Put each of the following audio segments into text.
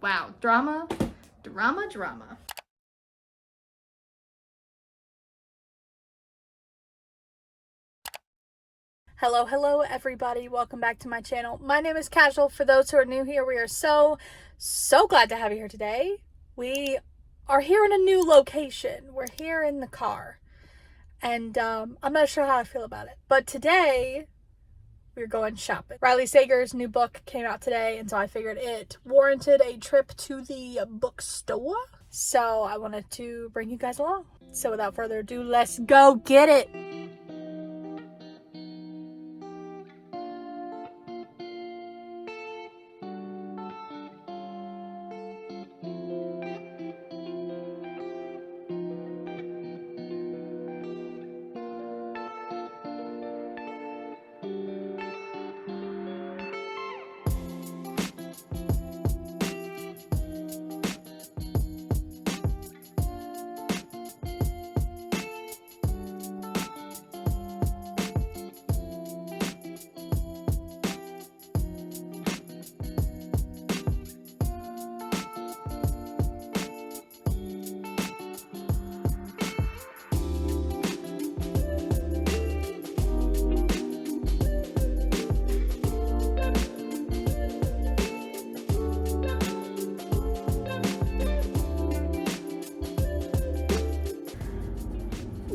Wow, drama, drama, drama. Hello everybody, welcome back to my channel. My name is Casual. For those who are new here, we are so glad to have you here today. We are here in a new location. We're here in the car, and I'm not sure how I feel about it, but today we're going shopping. Riley Sager's new book came out today, and so I figured it warranted a trip to the bookstore, so I wanted to bring you guys along. So without further ado, let's go get it.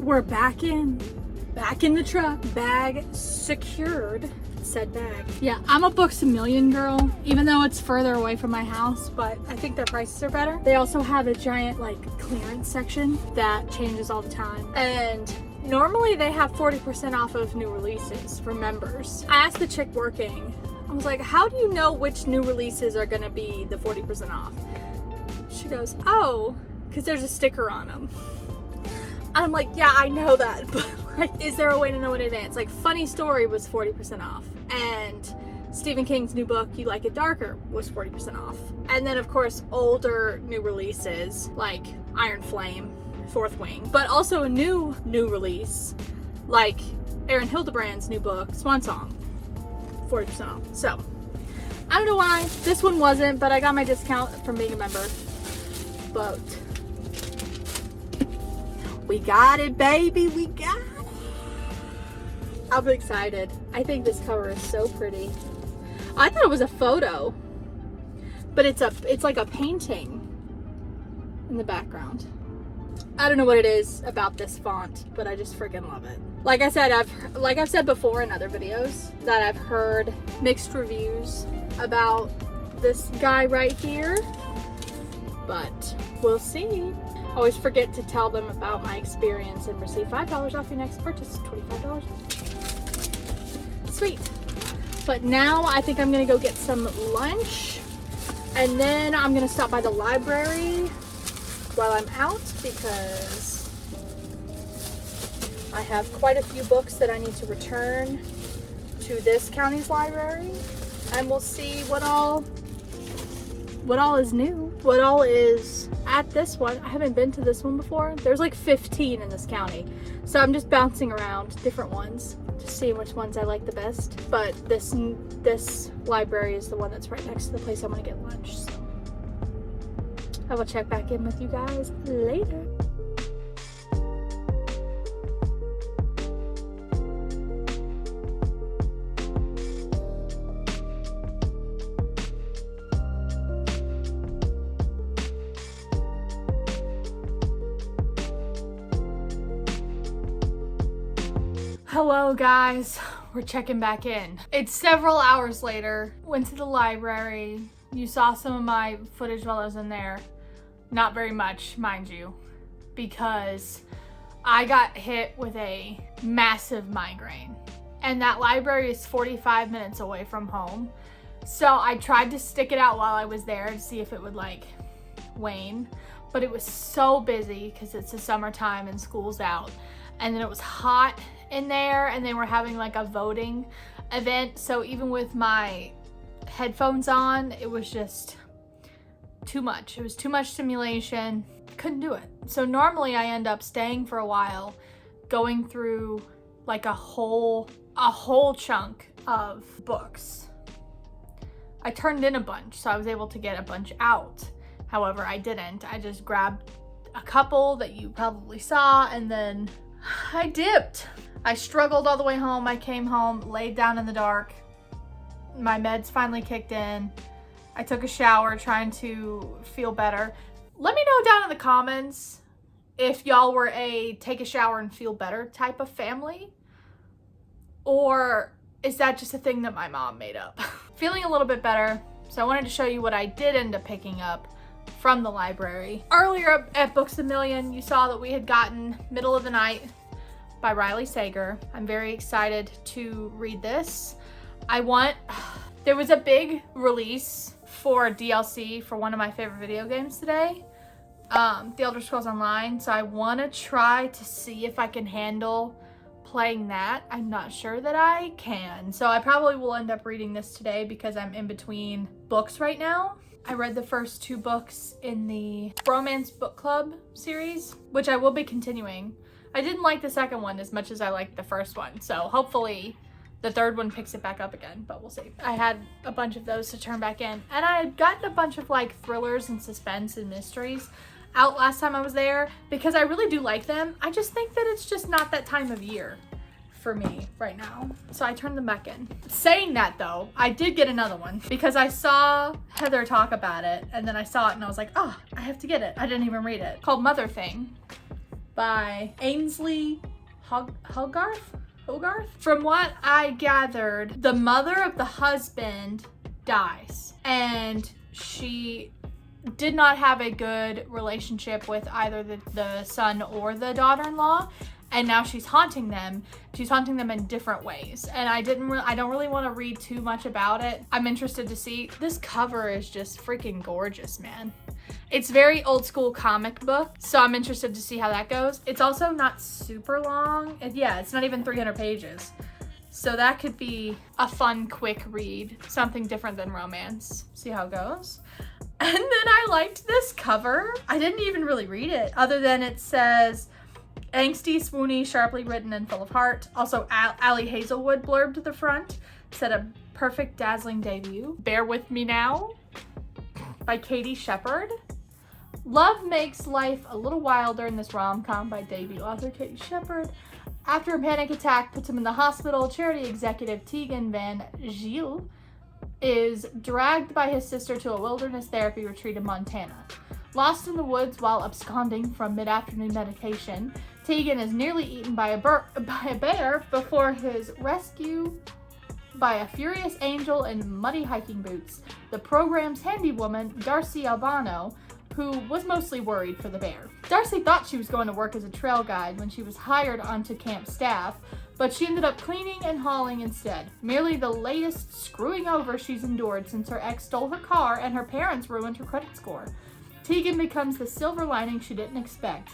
We're back in the truck, bag secured, said bag. Yeah, I'm a Books A Million girl, even though it's further away from my house, but I think their prices are better. They also have a giant like clearance section that changes all the time. And normally they have 40% off of new releases for members. I asked the chick working, I was like, how do you know which new releases are gonna be the 40% off? She goes, oh, because there's a sticker on them. I'm like, yeah, I know that, but like, is there a way to know in advance? Like, Funny Story was 40% off, and Stephen King's new book, You Like It Darker, was 40% off. And then, of course, older new releases, like Iron Flame, Fourth Wing, but also a new release, like Erin Hildebrand's new book, Swan Song, 40% off. So, I don't know why this one wasn't, but I got my discount from being a member, but we got it, baby. We got it. I'm excited. I think this cover is so pretty. I thought it was a photo, but it's like a painting in the background. I don't know what it is about this font, but I just freaking love it. Like I said, I've said before in other videos that I've heard mixed reviews about this guy right here, but we'll see. Always forget to tell them about my experience and receive $5 off your next purchase. $25. Sweet. But now I think I'm gonna go get some lunch, and then I'm gonna stop by the library while I'm out because I have quite a few books that I need to return to this county's library, and we'll see what all is new, what all is at this one. I haven't been to this one before. There's like 15 in this county, so I'm just bouncing around different ones, just seeing which ones I like the best. But this library is the one that's right next to the place I'm gonna get lunch, so I will check back in with you guys later. Hello guys, we're checking back in. It's several hours later. Went to the library. You saw some of my footage while I was in there. Not very much, mind you, because I got hit with a massive migraine, and that library is 45 minutes away from home. So I tried to stick it out while I was there to see if it would like wane, but it was so busy because it's the summertime and school's out, and then it was hot in there, and they were having like a voting event, so even with my headphones on, it was just too much. It was too much stimulation. Couldn't do it. So normally I end up staying for a while, going through like a whole chunk of books. I turned in a bunch, so I was able to get a bunch out. However, I didn't. I just grabbed a couple that you probably saw, and then I dipped. I struggled all the way home. I came home, laid down in the dark. My meds finally kicked in. I took a shower trying to feel better. Let me know down in the comments if y'all were a take a shower and feel better type of family, or is that just a thing that my mom made up? Feeling a little bit better, so I wanted to show you what I did end up picking up from the library. Earlier at Books A Million, you saw that we had gotten Middle of the Night by Riley Sager. I'm very excited to read this. There was a big release for DLC for one of my favorite video games today, The Elder Scrolls Online, so I want to try to see if I can handle playing that. I'm not sure that I can, so I probably will end up reading this today because I'm in between books right now. I read the first 2 books in the Romance Book Club series, which I will be continuing. I didn't like the second one as much as I liked the first one, so hopefully the third one picks it back up again, but we'll see. I had a bunch of those to turn back in, and I had gotten a bunch of like thrillers and suspense and mysteries out last time I was there because I really do like them. I just think that it's just not that time of year for me right now, so I turned them back in. Saying that though, I did get another one because I saw Heather talk about it, and then I saw it and I was like, oh, I have to get it. I didn't even read it. Called Mother Thing by Ainsley Hogarth. From what I gathered, the mother of the husband dies, and she did not have a good relationship with either the son or the daughter-in-law, and now she's haunting them. She's haunting them in different ways, and I don't really want to read too much about it. I'm interested to see. This cover is just freaking gorgeous, man. It's very old school comic book, so I'm interested to see how that goes. It's also not super long. It's not even 300 pages. So that could be a fun, quick read. Something different than romance. See how it goes. And then I liked this cover. I didn't even really read it, other than it says, angsty, swoony, sharply written, and full of heart. Also, Allie Hazelwood blurbed to the front. Said a perfect, dazzling debut. Bear With Me Now by Katie Shepherd. Love makes life a little wilder in this rom-com by debut author Katie Shepherd. After a panic attack puts him in the hospital, charity executive Tegan Van Giel is dragged by his sister to a wilderness therapy retreat in Montana. Lost in the woods while absconding from mid-afternoon medication, Tegan is nearly eaten by a bear before his rescue by a furious angel in muddy hiking boots, the program's handywoman, Darcy Albano, who was mostly worried for the bear. Darcy thought she was going to work as a trail guide when she was hired onto camp staff, but she ended up cleaning and hauling instead. Merely the latest screwing over she's endured since her ex stole her car and her parents ruined her credit score. Tegan becomes the silver lining she didn't expect.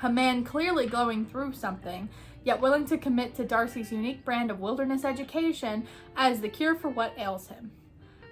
A man clearly going through something, yet willing to commit to Darcy's unique brand of wilderness education as the cure for what ails him.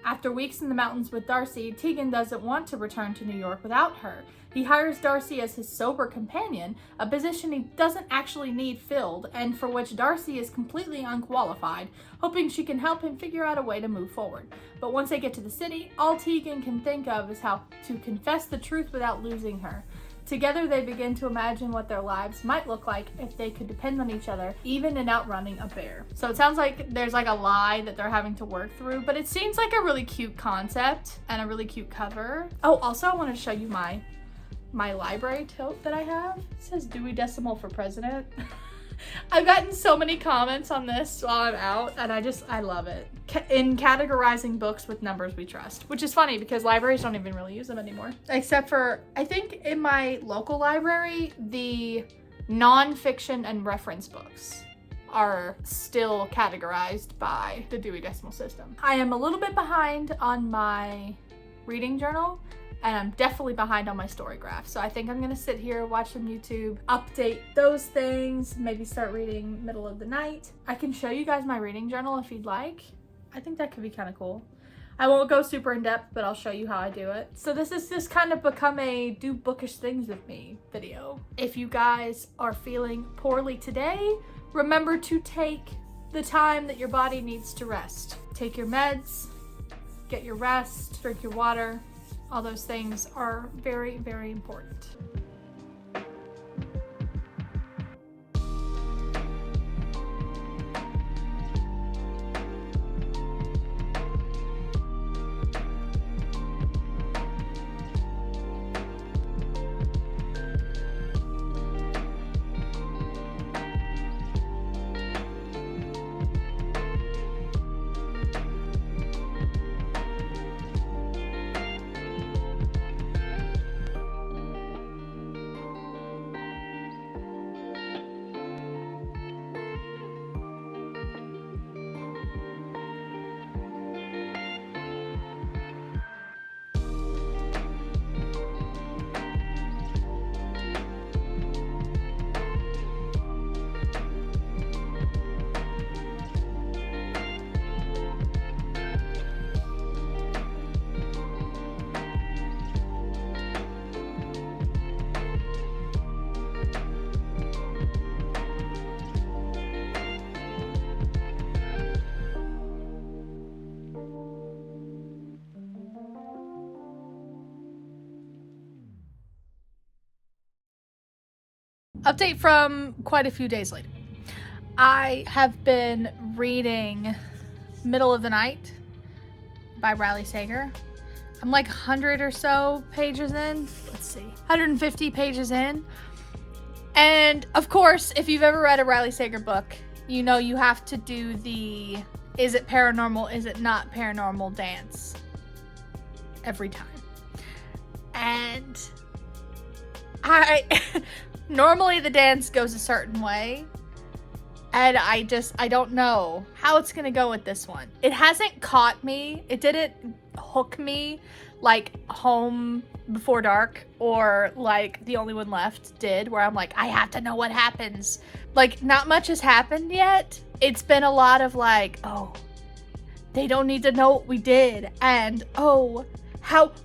After weeks in the mountains with Darcy, Tegan doesn't want to return to New York without her. He hires Darcy as his sober companion, a position he doesn't actually need filled, and for which Darcy is completely unqualified, hoping she can help him figure out a way to move forward. But once they get to the city, all Tegan can think of is how to confess the truth without losing her. Together they begin to imagine what their lives might look like if they could depend on each other, even in outrunning a bear. So it sounds like there's like a lie that they're having to work through, but it seems like a really cute concept and a really cute cover. Oh, also I want to show you my library tote that I have. It says Dewey Decimal for President. I've gotten so many comments on this while I'm out, and I love it. In categorizing books with numbers we trust, which is funny because libraries don't even really use them anymore. Except for, I think in my local library, the non-fiction and reference books are still categorized by the Dewey Decimal System. I am a little bit behind on my reading journal, and I'm definitely behind on my story graph. So I think I'm gonna sit here, watch some YouTube, update those things, maybe start reading Middle of the Night. I can show you guys my reading journal if you'd like. I think that could be kind of cool. I won't go super in depth, but I'll show you how I do it. So this is just kind of become a do bookish things with me video. If you guys are feeling poorly today, remember to take the time that your body needs to rest. Take your meds, get your rest, drink your water. All those things are very, very important. Update from quite a few days later. I have been reading Middle of the Night by Riley Sager. I'm like 100 or so pages in. Let's see. 150 pages in. And of course, if you've ever read a Riley Sager book, you know you have to do the is it paranormal, is it not paranormal dance every time. And normally the dance goes a certain way, and I don't know how it's gonna go with this one. It hasn't caught me. It didn't hook me like Home Before Dark or like The Only One Left did, where I'm like, I have to know what happens. Like, not much has happened yet. It's been a lot of like, oh, they don't need to know what we did, and oh,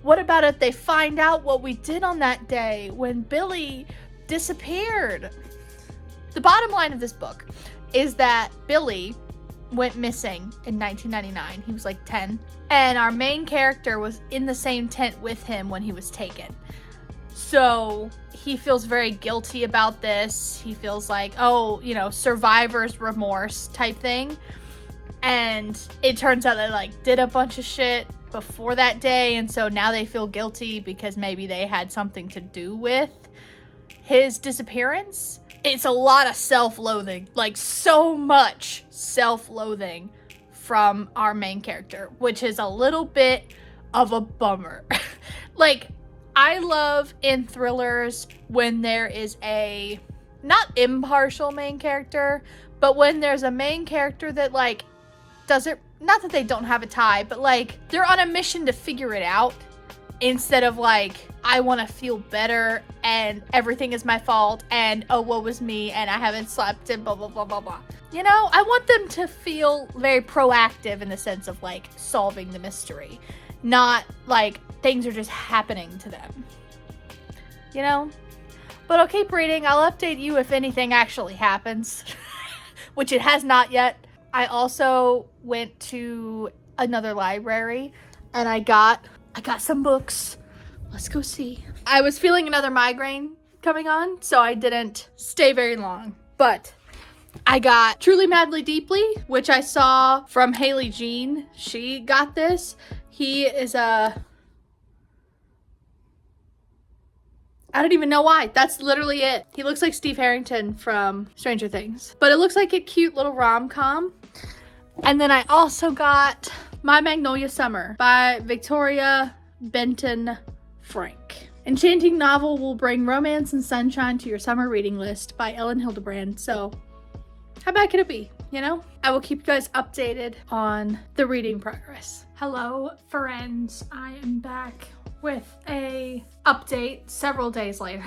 what about if they find out what we did on that day when Billy disappeared? The bottom line of this book is that Billy went missing in 1999. He was like 10, and our main character was in the same tent with him when he was taken. So he feels very guilty about this. He feels like, oh, you know, survivor's remorse type thing. And it turns out they like did a bunch of shit before that day, and so now they feel guilty because maybe they had something to do with his disappearance. It's a lot of self-loathing, like so much self-loathing from our main character, which is a little bit of a bummer. Like, I love in thrillers when there is a not impartial main character, but when there's a main character that like doesn't, not that they don't have a tie, but like they're on a mission to figure it out instead of like, I want to feel better and everything is my fault and oh, woe was me and I haven't slept and blah, blah, blah, blah, blah. You know, I want them to feel very proactive in the sense of like solving the mystery, not like things are just happening to them, you know? But I'll keep reading. I'll update you if anything actually happens, which it has not yet. I also went to another library and I got some books. Let's go see. I was feeling another migraine coming on, so I didn't stay very long. But I got Truly Madly Deeply, which I saw from Haley Jean. She got this. He is I don't even know why. That's literally it. He looks like Steve Harrington from Stranger Things. But it looks like a cute little rom-com. And then I also got My Magnolia Summer by Victoria Benton Frank. Enchanting novel will bring romance and sunshine to your summer reading list by Ellen Hildebrand. So how bad could it be, you know? I will keep you guys updated on the reading progress. Hello, friends. I am back with a update several days later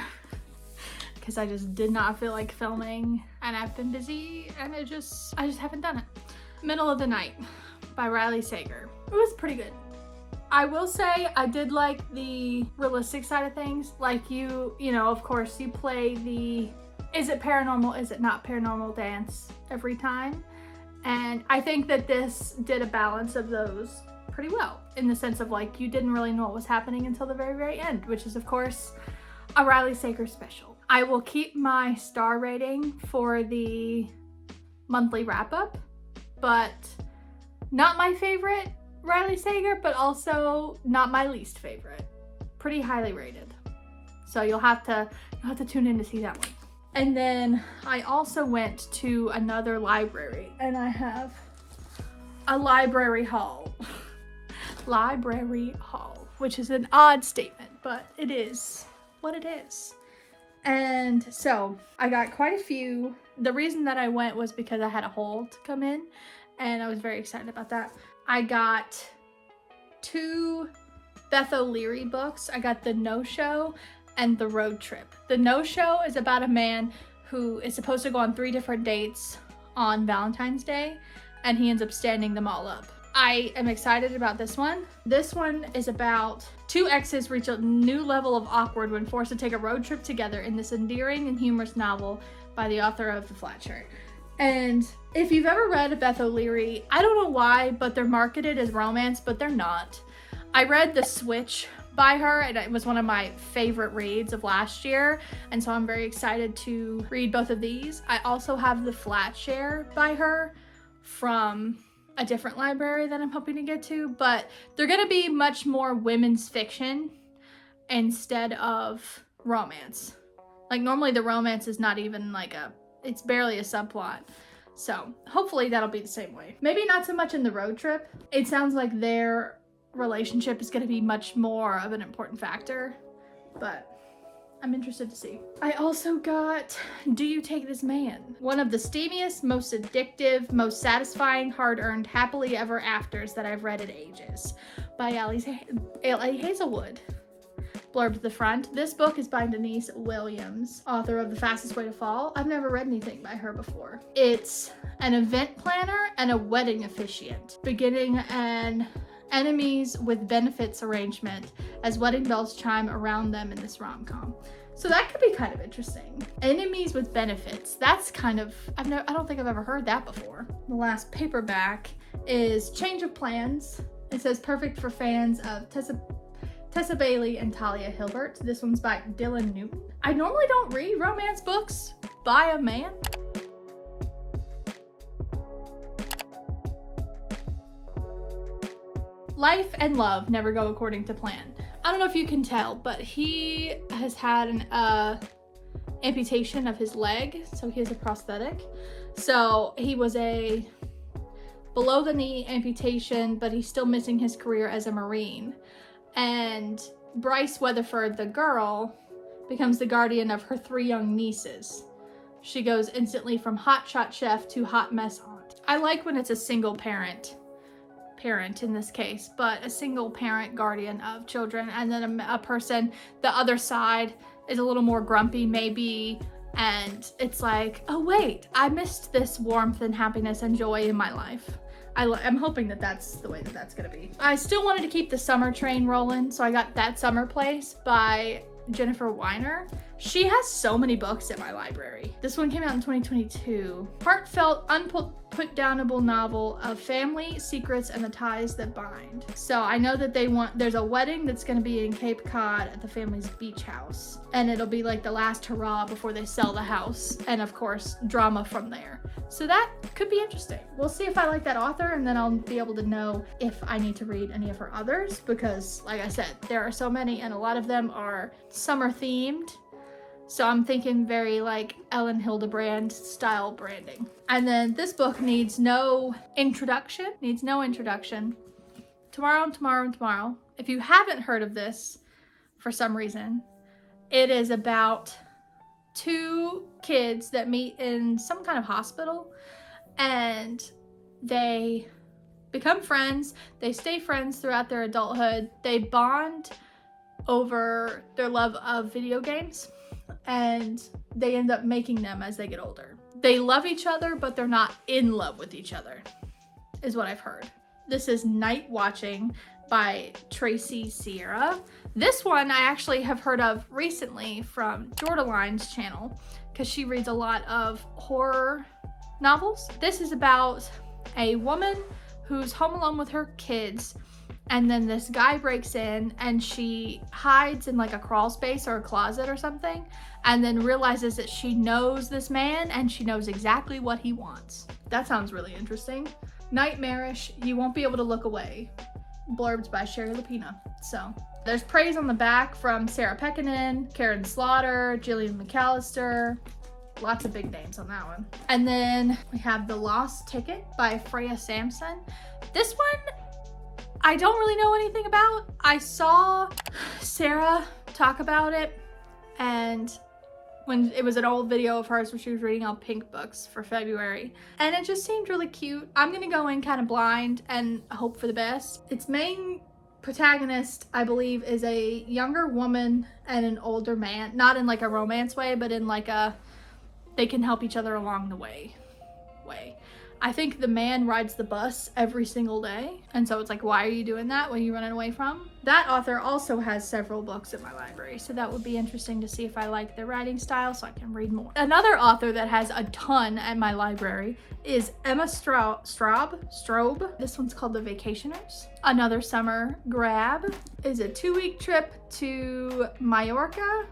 because I just did not feel like filming and I've been busy and I just haven't done it. Middle of the Night by Riley Sager. It was pretty good. I will say I did like the realistic side of things. Like you know, of course you play the is it paranormal, is it not paranormal dance every time. And I think that this did a balance of those pretty well, in the sense of like you didn't really know what was happening until the very, very end, which is of course a Riley Sager special. I will keep my star rating for the monthly wrap-up, but not my favorite Riley Sager, but also not my least favorite. Pretty highly rated. So you'll have to tune in to see that one. And then I also went to another library, and I have a library haul. Library haul, which is an odd statement, but it is what it is. And so I got quite a few. The reason that I went was because I had a haul to come in, and I was very excited about that. I got 2 Beth O'Leary books. I got The No-Show and The Road Trip. The No-Show is about a man who is supposed to go on 3 different dates on Valentine's Day, and he ends up standing them all up. I am excited about this one. This one is about 2 exes reach a new level of awkward when forced to take a road trip together in this endearing and humorous novel by the author of The Flat Shirt. And if you've ever read Beth O'Leary, I don't know why, but they're marketed as romance, but they're not. I read The Switch by her, and it was one of my favorite reads of last year, and so I'm very excited to read both of these. I also have The Flat Share by her from a different library that I'm hoping to get to, but they're gonna be much more women's fiction instead of romance. Like normally the romance is not even like it's barely a subplot. So hopefully that'll be the same way. Maybe not so much in The Road Trip. It sounds like their relationship is gonna be much more of an important factor, but I'm interested to see. I also got Do You Take This Man? One of the steamiest, most addictive, most satisfying, hard-earned, happily ever afters that I've read in ages by L.A. Hazelwood. Blurb to the front. This book is by Denise Williams, author of The Fastest Way to Fall. I've never read anything by her before. It's an event planner and a wedding officiant, beginning an enemies with benefits arrangement as wedding bells chime around them in this rom-com. So that could be kind of interesting. Enemies with benefits. That's kind of, I don't think I've ever heard that before. The last paperback is Change of Plans. It says perfect for fans of Tessa Bailey and Talia Hilbert. This one's by Dylan Newton. I normally don't read romance books by a man. Life and love never go according to plan. I don't know if you can tell, but he has had an amputation of his leg, so he has a prosthetic. So he was a below the knee amputation, but he's still missing his career as a Marine. And Bryce Weatherford, the girl, becomes the guardian of her 3 young nieces. She goes instantly from hotshot chef to hot mess aunt. I like when it's a single parent in this case, but a single parent guardian of children, and then a person, the other side is a little more grumpy maybe, and it's like, oh wait, I missed this warmth and happiness and joy in my life. I'm hoping that that's the way that that's gonna be. I still wanted to keep the summer train rolling, so I got That Summer Place by Jennifer Weiner. She has so many books at my library. This one came out in 2022. Heartfelt, unput-downable novel of family, secrets, and the ties that bind. So I know that there's a wedding that's gonna be in Cape Cod at the family's beach house. And it'll be like the last hurrah before they sell the house. And of course, drama from there. So that could be interesting. We'll see if I like that author, and then I'll be able to know if I need to read any of her others, because like I said, there are so many and a lot of them are summer themed. So I'm thinking very like Ellen Hildebrand style branding. And then this book needs no introduction. Tomorrow. If you haven't heard of this for some reason, it is about 2 kids that meet in some kind of hospital, and they become friends. They stay friends throughout their adulthood. They bond over their love of video games, and they end up making them as they get older. They love each other, but they're not in love with each other, is what I've heard. This is Night Watching by Tracy Sierra. This one I actually have heard of recently from Jordaline's channel, because she reads a lot of horror novels. This is about a woman who's home alone with her kids, and then this guy breaks in and she hides in like a crawl space or a closet or something, and then realizes that she knows this man and she knows exactly what he wants. That sounds really interesting. Nightmarish, you won't be able to look away. Blurbs by Sherry Lapina. So there's praise on the back from Sarah Pekkanen, Karen Slaughter, Jillian McAllister. Lots of big names on that one. And then we have The Lost Ticket by Freya Sampson. This one, I don't really know anything about. I saw Sarah talk about it, and when it was an old video of hers where she was reading all pink books for February, and it just seemed really cute. I'm gonna go in kind of blind and hope for the best. Its main protagonist, I believe, is a younger woman and an older man, not in like a romance way, but in like a they can help each other along the way. I think the man rides the bus every single day, and so it's like, why are you doing that? What are you running away from? That author also has several books in my library, so that would be interesting to see if I like their writing style so I can read more. Another author that has a ton at my library is Emma Strobe. This one's called The Vacationers. Another summer grab is a 2-week trip to Mallorca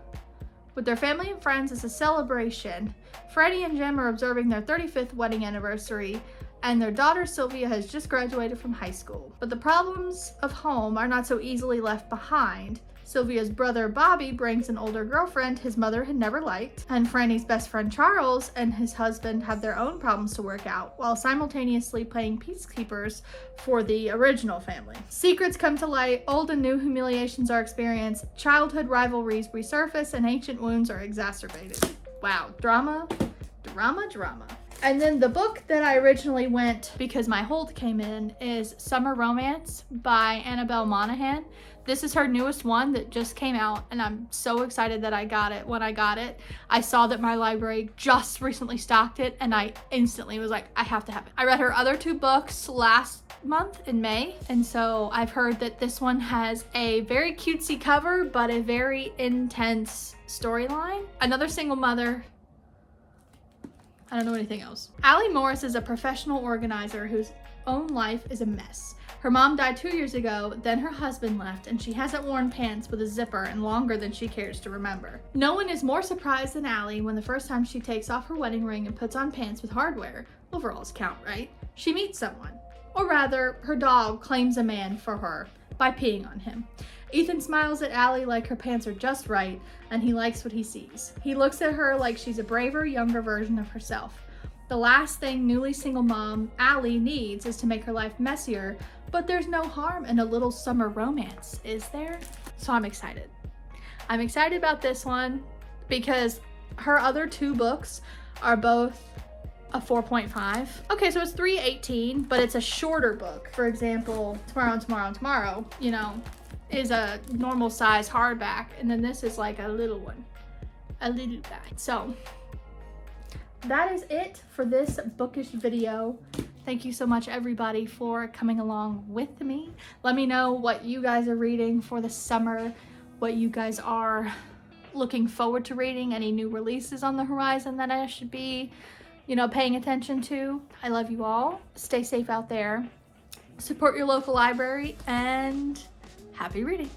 with their family and friends as a celebration. Freddie and Jem are observing their 35th wedding anniversary, and their daughter Sylvia has just graduated from high school. But the problems of home are not so easily left behind. Sylvia's brother Bobby brings an older girlfriend his mother had never liked, and Franny's best friend Charles and his husband have their own problems to work out, while simultaneously playing peacekeepers for the original family. Secrets come to light, old and new humiliations are experienced, childhood rivalries resurface, and ancient wounds are exacerbated. Wow, drama. And then the book that I originally went because my hold came in is Summer Romance by Annabelle Monaghan. This is her newest one that just came out, and I'm so excited that I got it. When I got it, I saw that my library just recently stocked it, and I instantly was like, I have to have it. I read her other 2 books last month in May, and so I've heard that this one has a very cutesy cover, but a very intense storyline. Another single mother. I don't know anything else. Allie Morris is a professional organizer whose own life is a mess. Her mom died 2 years ago, then her husband left, and she hasn't worn pants with a zipper in longer than she cares to remember. No one is more surprised than Allie when the first time she takes off her wedding ring and puts on pants with hardware, overalls count, right? She meets someone. Or rather, her dog claims a man for her by peeing on him. Ethan smiles at Allie like her pants are just right, and he likes what he sees. He looks at her like she's a braver, younger version of herself. The last thing newly single mom Allie needs is to make her life messier, but there's no harm in a little summer romance, is there? So I'm excited. I'm excited about this one because her other 2 books are both a 4.5. Okay, so it's 318, but it's a shorter book. For example, Tomorrow, you know, is a normal size hardback, and then this is like a little one, a little guy. So that is it for this bookish video. Thank you so much, everybody, for coming along with me. Let me know what you guys are reading for the summer, what you guys are looking forward to reading, any new releases on the horizon that I should be, you know, paying attention to. I love you all. Stay safe out there. Support your local library, and happy reading.